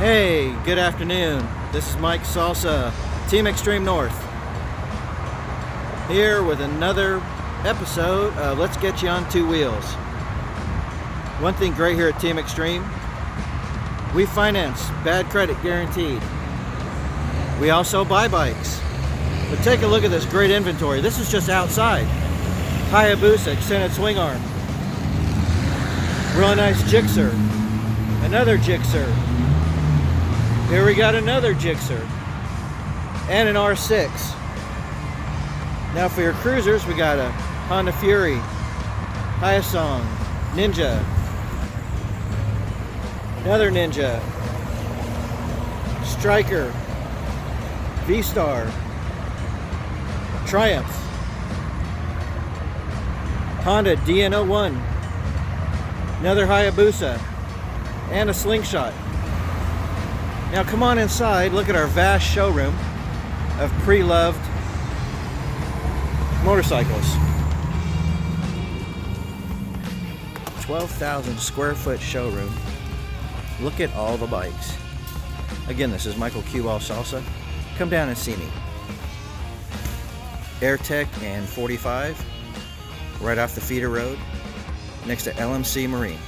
Hey, good afternoon. This is Mike Salsa, Team Extreme North, here with another episode of Let's Get You on Two Wheels. One thing great here at Team Extreme, we finance, bad credit guaranteed. We also buy bikes. But take a look at this great inventory. This is just outside. Hayabusa extended swing arm. Really nice Gixxer. Another Gixxer. Here we got another Gixxer. And an R6. Now for your cruisers, we got a Honda Fury, Hyosung, Ninja, another Ninja, Striker, V-Star, Triumph, Honda DN01, another Hayabusa, and a Slingshot. Now come on inside, look at our vast showroom of pre-loved motorcycles. 12,000 square foot showroom. Look at all the bikes. Again, this is Michael Q-All Salsa. Come down and see me. AirTech and 45, right off the feeder road, next to LMC Marine.